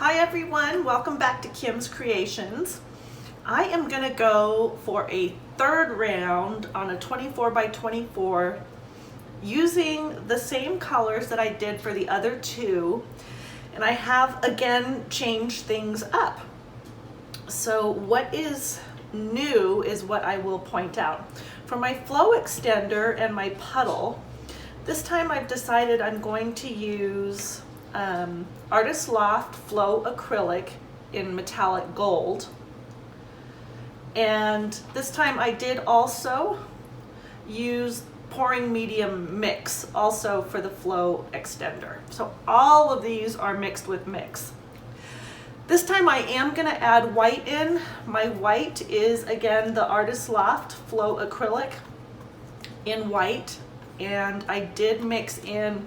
Hi everyone, welcome back to Kim's Creations. I am going to go for a third round on a 24 by 24 using the same colors that I did for the other two, and I have again changed things up. So what is new is what I will point out. For my flow extender and my puddle, this time I've decided I'm going to use Artist Loft Flow Acrylic in metallic gold. And this time I did also use pouring medium mix also for the flow extender. So all of these are mixed with mix. This time I am going to add white in. My white is again the Artist Loft Flow Acrylic in white, and I did mix in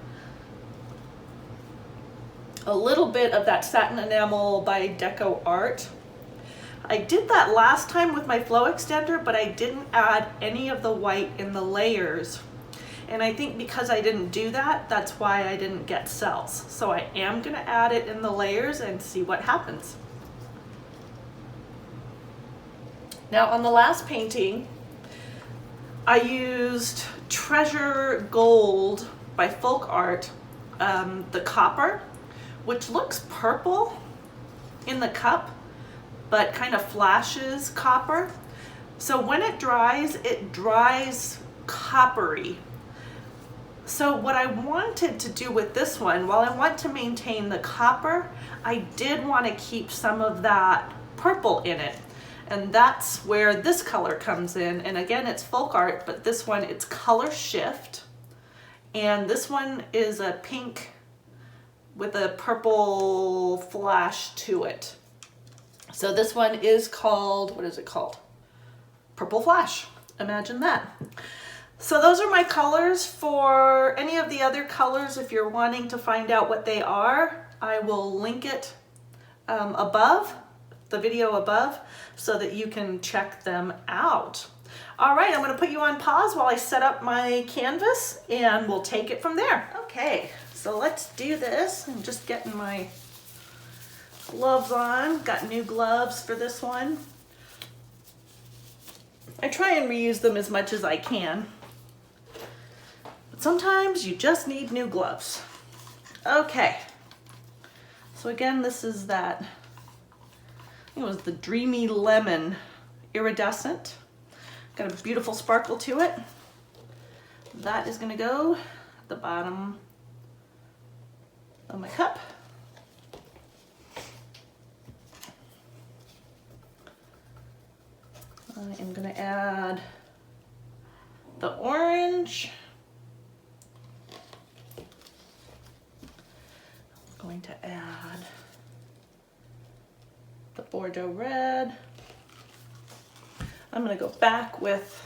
a little bit of that satin enamel by Deco Art. I did that last time with my flow extender, but I didn't add any of the white in the layers. And I think because I didn't do that, that's why I didn't get cells. So I am gonna add it in the layers and see what happens. Now on the last painting, I used Treasure Gold by Folk Art, the copper, which looks purple in the cup, but kind of flashes copper. So when it dries coppery. So what I wanted to do with this one, while I want to maintain the copper, I did want to keep some of that purple in it. And that's where this color comes in. And again, it's Folk Art, but this one, it's Color Shift. And this one is a pink with a purple flash to it. So this one is called, what is it called? Purple Flash. Imagine that. So those are my colors. For any of the other colors, if you're wanting to find out what they are, I will link it above, the video above, so that you can check them out. All right, I'm gonna put you on pause while I set up my canvas and we'll take it from there. Okay, so let's do this. I'm just getting my gloves on. Got new gloves for this one. I try and reuse them as much as I can. But sometimes you just need new gloves. Okay. So again, this is that, I think it was the Dreamy Lemon Iridescent. Got a beautiful sparkle to it. That is gonna go at the bottom of my cup. I am gonna add the orange. I'm going to add the Bordeaux red. I'm gonna go back with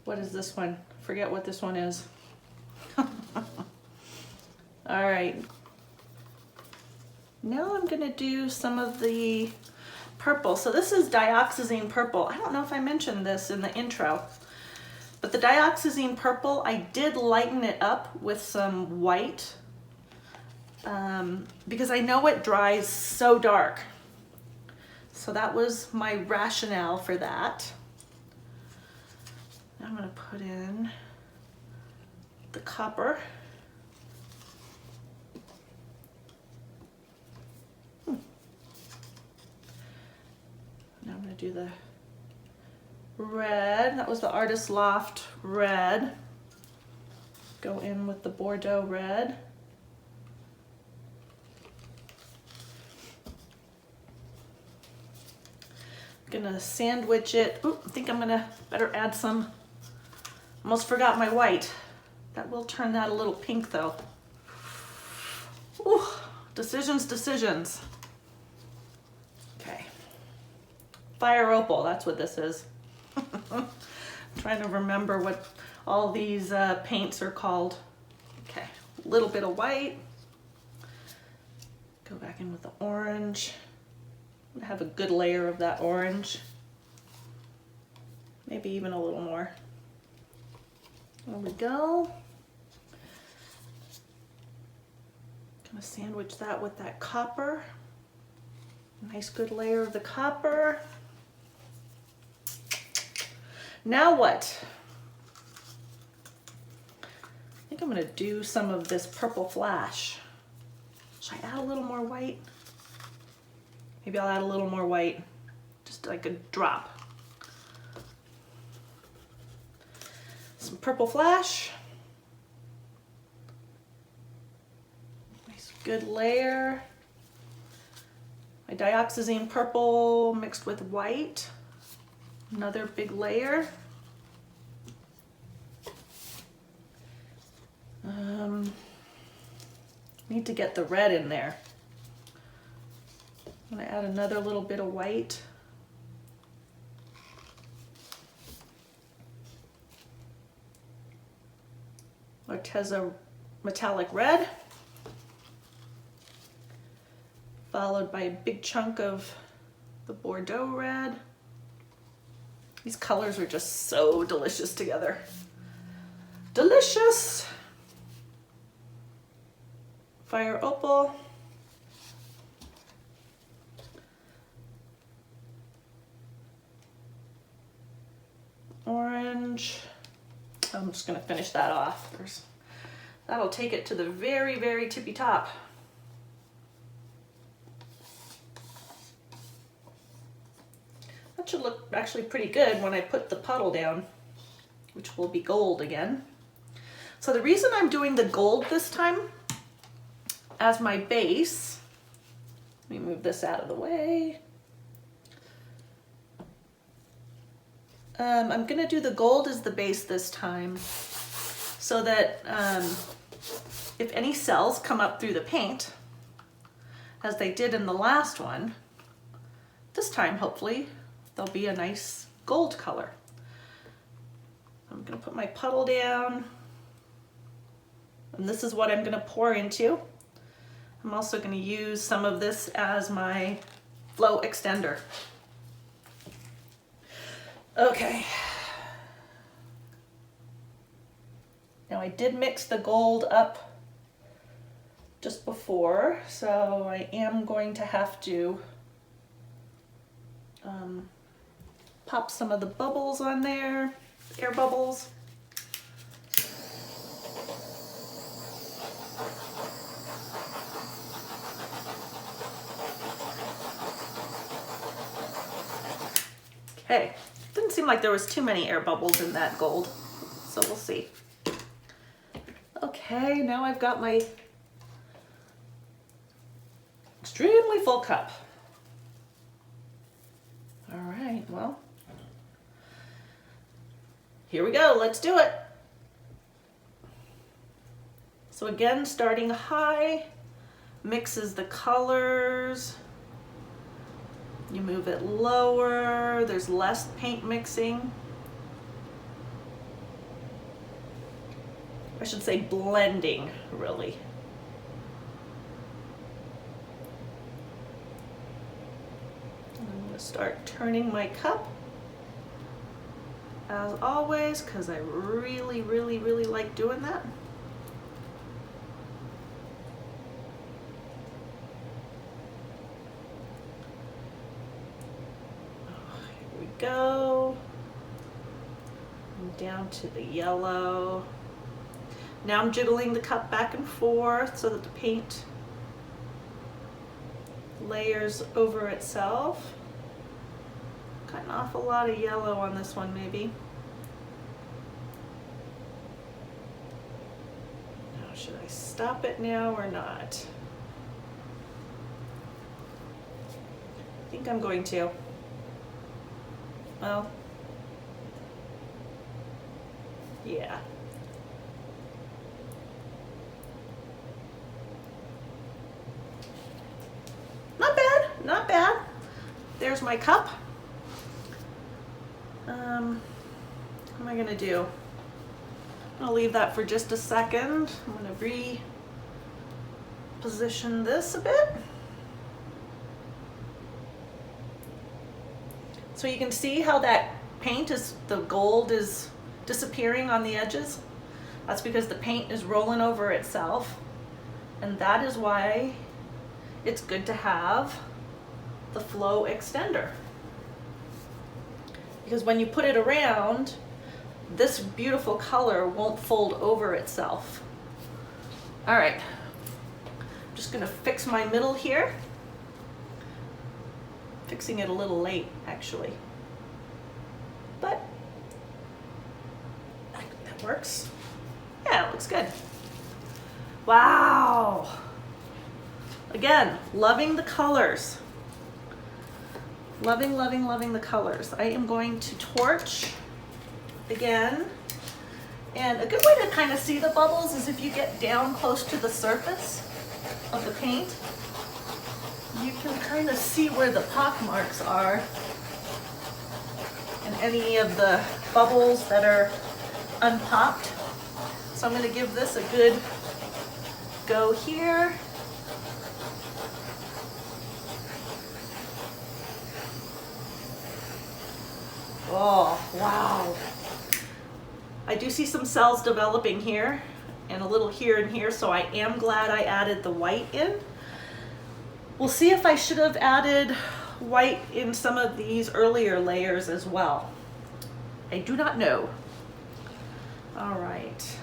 what is this one? Forget what this one is. All right. Now I'm gonna do some of the purple. So this is dioxazine purple. I don't know if I mentioned this in the intro, but the dioxazine purple, I did lighten it up with some white because I know it dries so dark. So that was my rationale for that. Now I'm gonna put in the copper. Now I'm going to do the red. That was the Artist Loft red. Go in with the Bordeaux red. I'm going to sandwich it. Ooh, I think I'm going to better add some. Almost forgot my white. That will turn that a little pink though. Ooh, decisions, decisions. Okay. Fire Opal, that's what this is. I'm trying to remember what all these paints are called. Okay, a little bit of white. Go back in with the orange. I have a good layer of that orange. Maybe even a little more. There we go. Gonna sandwich that with that copper. Nice good layer of the copper. Now what? I think I'm gonna do some of this purple flash. Should I add a little more white? Maybe I'll add a little more white, just like a drop. Some purple flash. Nice good layer. My dioxazine purple mixed with white. Another big layer. Need to get the red in there. I'm gonna add another little bit of white. Arteza metallic red. Followed by a big chunk of the Bordeaux red. These colors are just so delicious together. Delicious! Fire opal. Orange. I'm just gonna finish that off. That'll take it to the very, very tippy top. That should look actually pretty good when I put the puddle down, which will be gold again. So the reason I'm doing the gold this time as my base, let me move this out of the way. I'm gonna do the gold as the base this time so that if any cells come up through the paint, as they did in the last one, this time hopefully there'll be a nice gold color. I'm gonna put my puddle down, and this is what I'm gonna pour into. I'm also gonna use some of this as my flow extender. Okay. Now I did mix the gold up just before, so I am going to have to pop some of the bubbles on there, air bubbles. Okay, didn't seem like there was too many air bubbles in that gold, so we'll see. Okay, now I've got my extremely full cup. All right, well, here we go, let's do it. So again, starting high, mixes the colors. You move it lower, there's less paint mixing. I should say blending, really. I'm gonna start turning my cup, as always, because I really, really, really like doing that. Here we go. And down to the yellow. Now I'm jiggling the cup back and forth so that the paint layers over itself. Got an awful lot of yellow on this one, maybe. Now, should I stop it now or not? I think I'm going to. Well, yeah. Not bad. There's my cup. What am I gonna do? I'm gonna leave that for just a second. I'm gonna reposition this a bit. So you can see how that paint the gold is disappearing on the edges. That's because the paint is rolling over itself, and that is why it's good to have the flow extender. Because when you put it around, this beautiful color won't fold over itself. All right, I'm just gonna fix my middle here. Fixing it a little late, actually. But that works. Yeah, it looks good. Wow. Again, loving the colors. Loving, loving, loving the colors. I am going to torch again. And a good way to kind of see the bubbles is if you get down close to the surface of the paint, you can kind of see where the pock marks are and any of the bubbles that are unpopped. So I'm going to give this a good go here. Oh, wow. I do see some cells developing here and a little here and here, so I am glad I added the white in. We'll see if I should have added white in some of these earlier layers as well. I do not know. All right.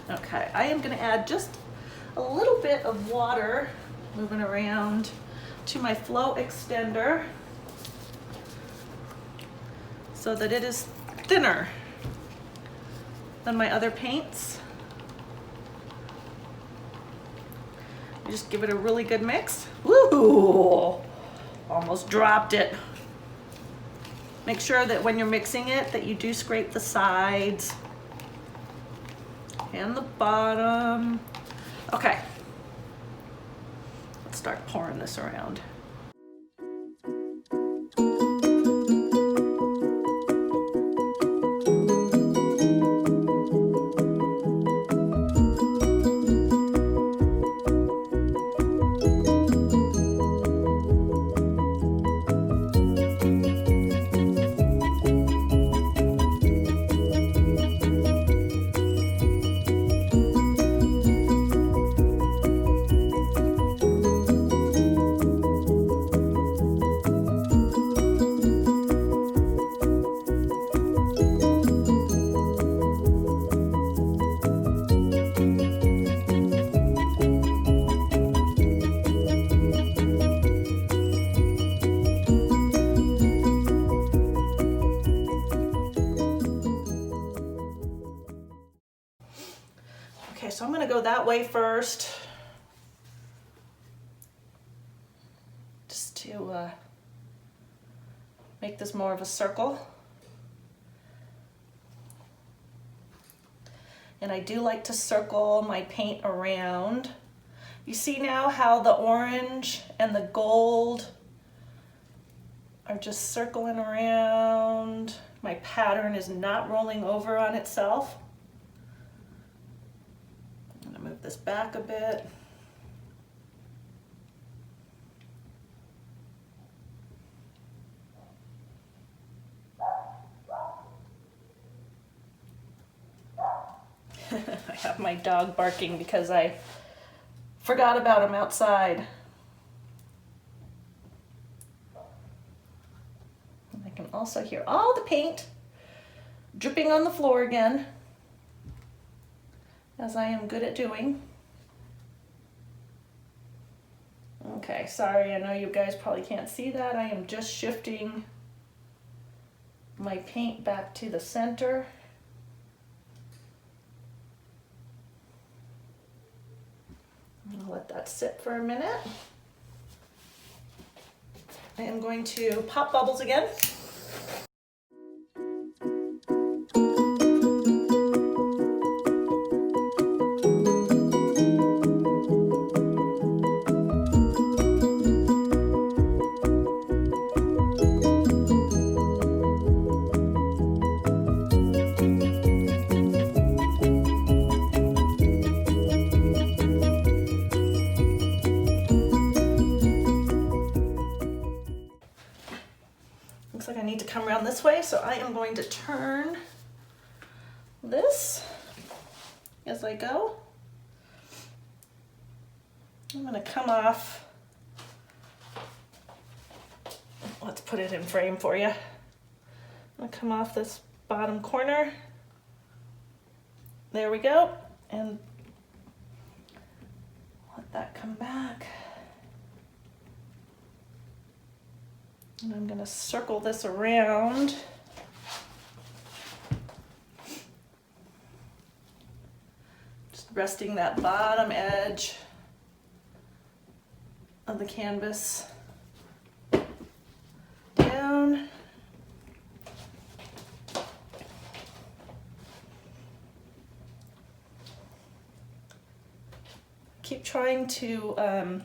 Okay, I am going to add just a little bit of water, moving around, to my flow extender so that it is thinner than my other paints. Just give it a really good mix. Woo! Almost dropped it. Make sure that when you're mixing it that you do scrape the sides and the bottom. Okay, let's start pouring this around. Okay, so I'm going to go that way first, just to make this more of a circle. And I do like to circle my paint around. You see now how the orange and the gold are just circling around. My pattern is not rolling over on itself. Move this back a bit. I have my dog barking because I forgot about him outside. And I can also hear all the paint dripping on the floor again, as I am good at doing. Okay, sorry, I know you guys probably can't see that. I am just shifting my paint back to the center. I'm gonna let that sit for a minute. I am going to pop bubbles again. Looks like I need to come around this way, so I am going to turn this as I go. I'm gonna come off, let's put it in frame for you. I'm gonna come off this bottom corner. There we go, and let that come back. And I'm gonna circle this around. Just resting that bottom edge of the canvas down. Keep trying to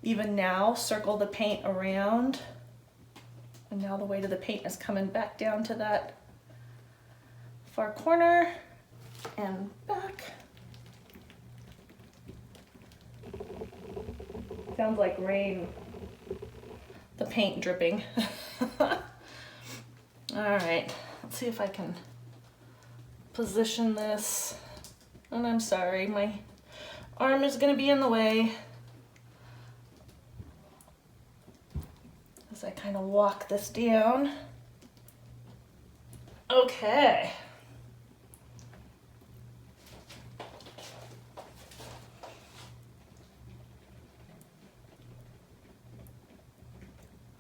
even now circle the paint around, and now the weight of the paint is coming back down to that far corner and back. Sounds like rain, the paint dripping. All right, let's see if I can position this. And I'm sorry, my arm is gonna be in the way as I kind of walk this down. Okay.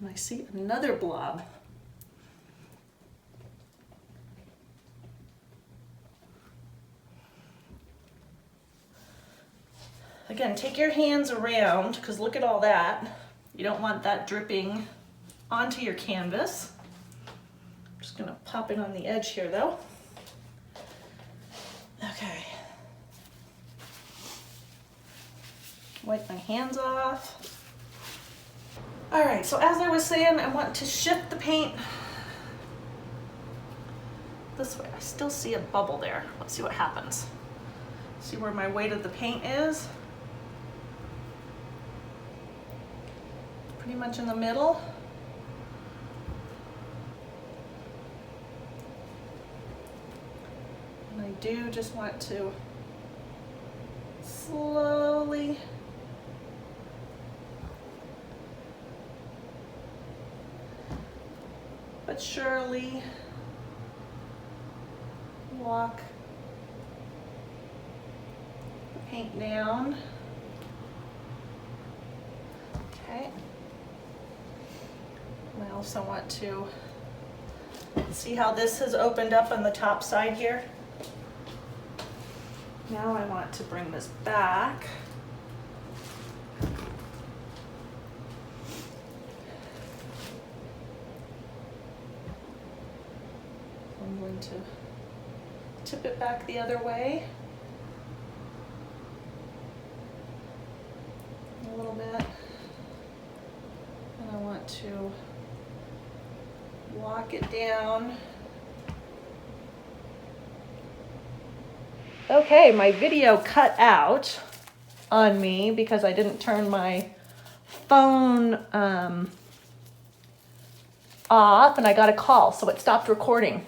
And I see another blob. Again, take your hands around, because look at all that. You don't want that dripping onto your canvas. I'm just gonna pop it on the edge here though. Okay. Wipe my hands off. All right, so as I was saying, I want to shift the paint this way. I still see a bubble there. Let's see what happens. See where my weight of the paint is? Pretty much in the middle. And I do just want to slowly but surely walk the paint down. Okay. And I also want to see how this has opened up on the top side here. Now I want to bring this back. I'm going to tip it back the other way a little bit. And I want to walk it down. Okay, my video cut out on me because I didn't turn my phone off, and I got a call, so it stopped recording.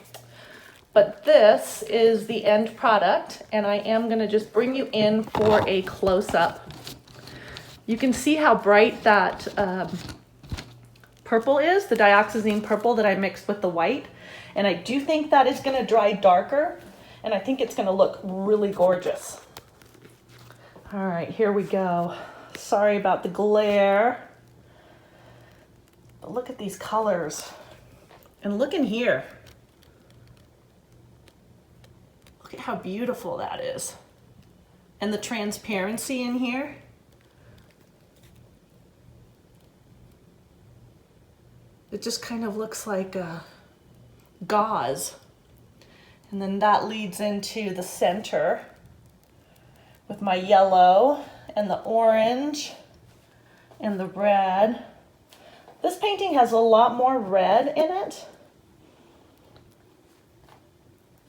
But this is the end product, and I am gonna just bring you in for a close-up. You can see how bright that purple is, the dioxazine purple that I mixed with the white. And I do think that is gonna dry darker, and I think it's gonna look really gorgeous. All right, here we go. Sorry about the glare. But look at these colors. And look in here. Look at how beautiful that is. And the transparency in here. It just kind of looks like gauze. And then that leads into the center with my yellow and the orange and the red. This painting has a lot more red in it.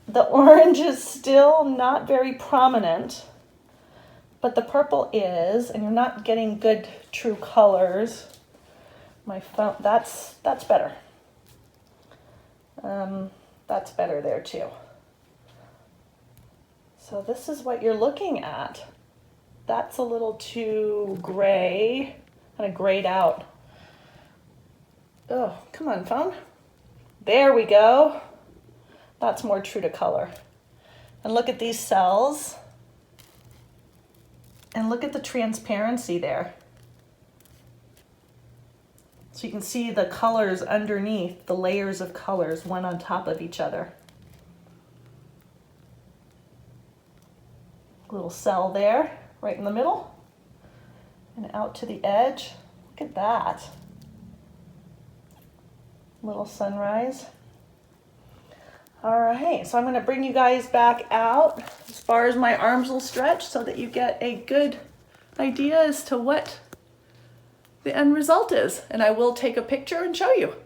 The orange is still not very prominent, but the purple is, and you're not getting good true colors. My phone, that's better. That's better there too. So this is what you're looking at. That's a little too gray, kind of grayed out. Oh, come on, phone. There we go. That's more true to color. And look at these cells. And look at the transparency there. So you can see the colors underneath, the layers of colors, one on top of each other. Little cell there, right in the middle. And out to the edge. Look at that. Little sunrise. All right, so I'm gonna bring you guys back out as far as my arms will stretch so that you get a good idea as to what the end result is. And I will take a picture and show you.